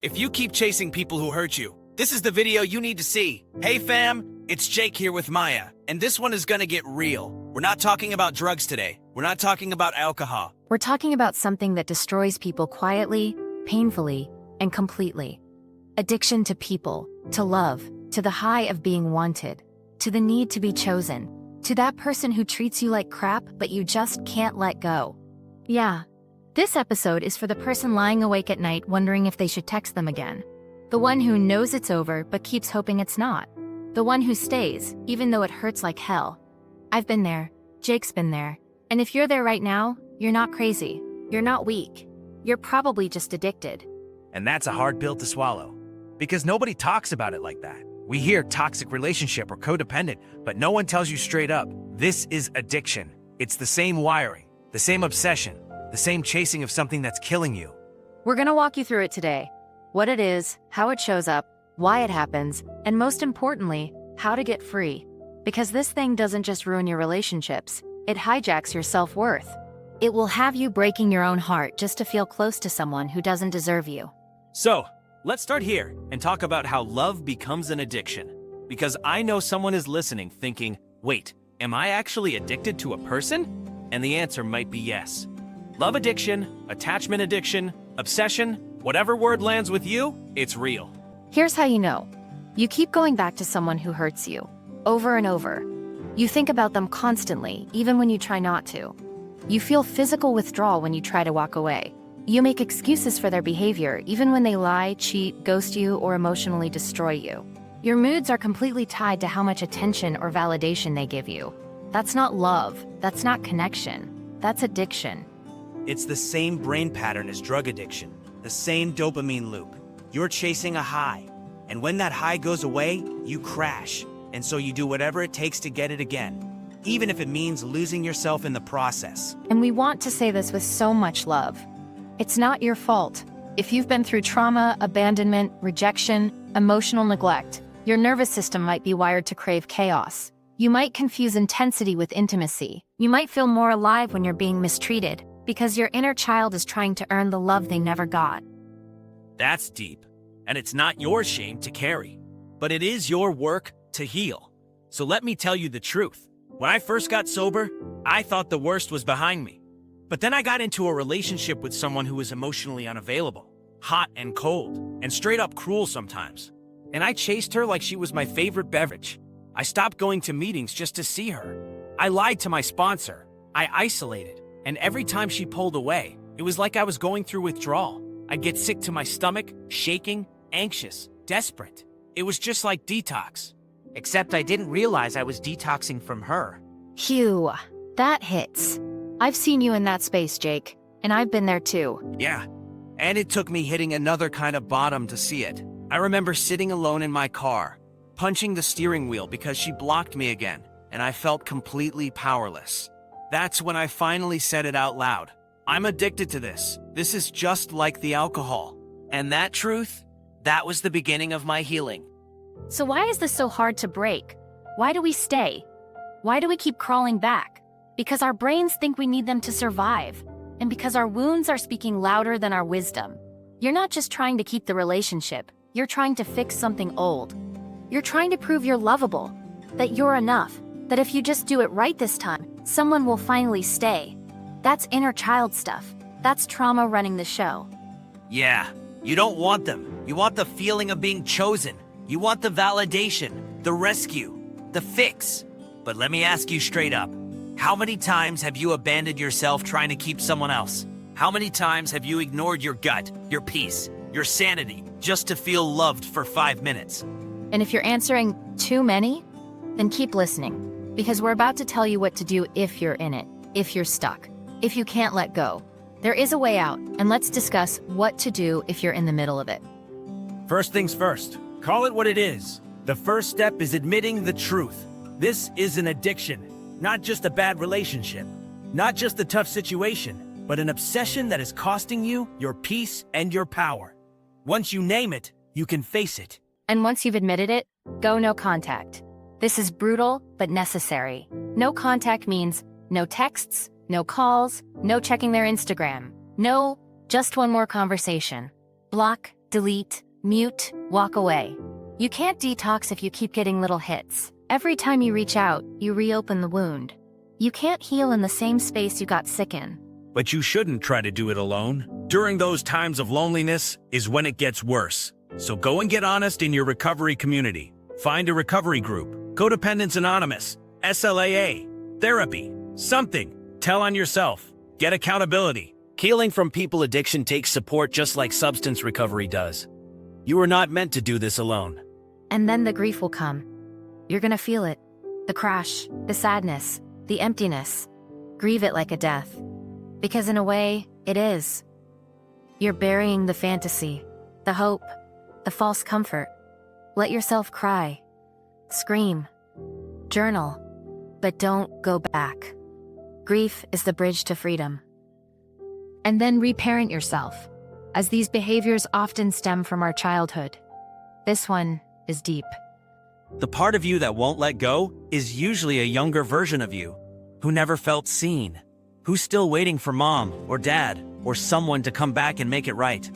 If you keep chasing people who hurt you, this is the video you need to see. Hey fam, it's Jake here with Maya, and this one is gonna get real. We're not talking about drugs today. We're not talking about alcohol. We're talking about something that destroys people quietly, painfully, and completely. Addiction to people, to love, to the high of being wanted, to the need to be chosen, to that person who treats you like crap but you just can't let go. Yeah, this episode is for the person lying awake at night wondering if they should text them again. The one who knows it's over but keeps hoping it's not. The one who stays, even though it hurts like hell. I've been there, Jake's been there, and if you're there right now, you're not crazy, you're not weak, you're probably just addicted. And that's a hard pill to swallow, because nobody talks about it like that. We hear toxic relationship or codependent, but no one tells you straight up, this is addiction. It's the same wiring, the same obsession, the same chasing of something that's killing you. We're gonna walk you through it today. What it is, how it shows up, why it happens, and most importantly, how to get free. Because this thing doesn't just ruin your relationships, it hijacks your self-worth. It will have you breaking your own heart just to feel close to someone who doesn't deserve you. So, let's start here and talk about how love becomes an addiction. Because I know someone is listening thinking, wait, am I actually addicted to a person? And the answer might be yes. Love addiction, attachment addiction, obsession, whatever word lands with you, it's real. Here's how you know. You keep going back to someone who hurts you, over and over. You think about them constantly, even when you try not to. You feel physical withdrawal when you try to walk away. You make excuses for their behavior, even when they lie, cheat, ghost you, or emotionally destroy you. Your moods are completely tied to how much attention or validation they give you. That's not love. That's not connection. That's addiction. It's the same brain pattern as drug addiction, the same dopamine loop. You're chasing a high, and when that high goes away, you crash, and so you do whatever it takes to get it again, even if it means losing yourself in the process. And we want to say this with so much love. It's not your fault. If you've been through trauma, abandonment, rejection, emotional neglect, your nervous system might be wired to crave chaos. You might confuse intensity with intimacy. You might feel more alive when you're being mistreated, because your inner child is trying to earn the love they never got. That's deep, and it's not your shame to carry, but it is your work to heal. So let me tell you the truth. When I first got sober, I thought the worst was behind me. But then I got into a relationship with someone who was emotionally unavailable, hot and cold, and straight up cruel sometimes. And I chased her like she was my favorite beverage. I stopped going to meetings just to see her. I lied to my sponsor. I isolated. And every time she pulled away, it was like I was going through withdrawal. I'd get sick to my stomach, shaking, anxious, desperate. It was just like detox. Except I didn't realize I was detoxing from her. Phew, that hits. I've seen you in that space, Jake, and I've been there too. Yeah, and it took me hitting another kind of bottom to see it. I remember sitting alone in my car, punching the steering wheel because she blocked me again, and I felt completely powerless. That's when I finally said it out loud. I'm addicted to this. This is just like the alcohol. And that truth, that was the beginning of my healing. So why is this so hard to break? Why do we stay? Why do we keep crawling back? Because our brains think we need them to survive, and because our wounds are speaking louder than our wisdom. You're not just trying to keep the relationship, you're trying to fix something old. You're trying to prove you're lovable, that you're enough, that if you just do it right this time, someone will finally stay. That's inner child stuff. That's trauma running the show. Yeah, you don't want them. You want the feeling of being chosen. You want the validation, the rescue, the fix. But let me ask you straight up. How many times have you abandoned yourself trying to keep someone else? How many times have you ignored your gut, your peace, your sanity, just to feel loved for 5 minutes? And if you're answering too many, then keep listening, because we're about to tell you what to do if you're in it, if you're stuck, if you can't let go. There is a way out, and let's discuss what to do if you're in the middle of it. First things first, call it what it is. The first step is admitting the truth. This is an addiction, not just a bad relationship, not just a tough situation, but an obsession that is costing you your peace and your power. Once you name it, you can face it. And once you've admitted it, go no contact. This is brutal, but necessary. No contact means no texts, no calls, no checking their Instagram. No, just one more conversation. Block, delete, mute, walk away. You can't detox if you keep getting little hits. Every time you reach out, you reopen the wound. You can't heal in the same space you got sick in. But you shouldn't try to do it alone. During those times of loneliness is when it gets worse. So go and get honest in your recovery community. Find a recovery group, Codependence Anonymous, SLAA, therapy, something. Tell on yourself. Get accountability. Healing from people addiction takes support just like substance recovery does. You are not meant to do this alone. And then the grief will come. You're gonna feel it. The crash, the sadness, the emptiness. Grieve it like a death. Because in a way, it is. You're burying the fantasy, the hope, the false comfort. Let yourself cry. Scream. Journal. But don't go back. Grief is the bridge to freedom. And then reparent yourself, as these behaviors often stem from our childhood. This one is deep. The part of you that won't let go is usually a younger version of you, who never felt seen, who's still waiting for mom or dad or someone to come back and make it right.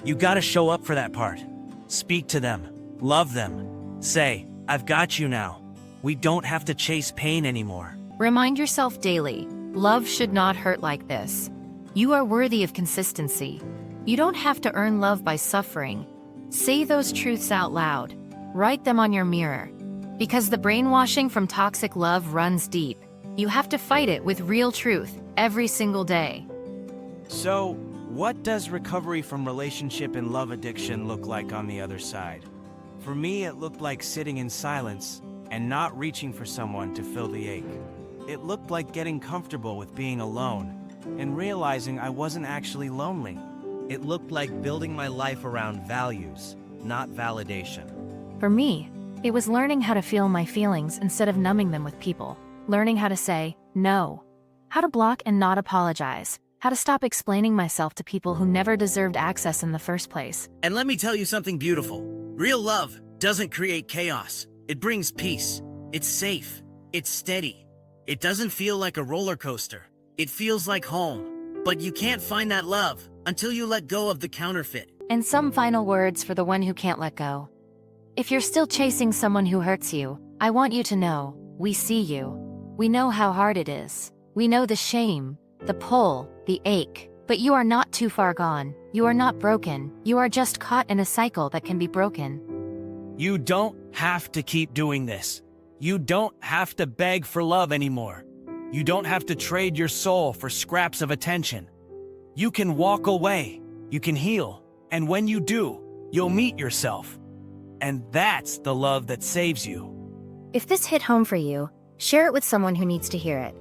You gotta show up for that part. Speak to them, love them. Say, I've got you now. We don't have to chase pain anymore. Remind yourself daily, love should not hurt like this. You are worthy of consistency. You don't have to earn love by suffering. Say those truths out loud. Write them on your mirror. Because the brainwashing from toxic love runs deep. You have to fight it with real truth every single day. So, what does recovery from relationship and love addiction look like on the other side? For me, it looked like sitting in silence and not reaching for someone to fill the ache. It looked like getting comfortable with being alone and realizing I wasn't actually lonely. It looked like building my life around values, not validation. For me, it was learning how to feel my feelings instead of numbing them with people. Learning how to say no. How to block and not apologize. How to stop explaining myself to people who never deserved access in the first place. And let me tell you something beautiful. Real love doesn't create chaos. It brings peace. It's safe. It's steady. It doesn't feel like a roller coaster. It feels like home. But you can't find that love until you let go of the counterfeit. And some final words for the one who can't let go. If you're still chasing someone who hurts you, I want you to know, we see you. We know how hard it is. We know the shame, the pull, the ache. But you are not too far gone. You are not broken. You are just caught in a cycle that can be broken. You don't have to keep doing this. You don't have to beg for love anymore. You don't have to trade your soul for scraps of attention. You can walk away. You can heal. And when you do, you'll meet yourself. And that's the love that saves you. If this hit home for you, share it with someone who needs to hear it.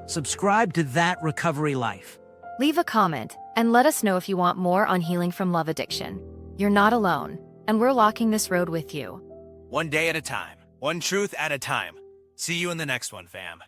Subscribe to That Recovery Life. Leave a comment and let us know if you want more on healing from love addiction. You're not alone, and we're walking this road with you. One day at a time. One truth at a time. See you in the next one, fam.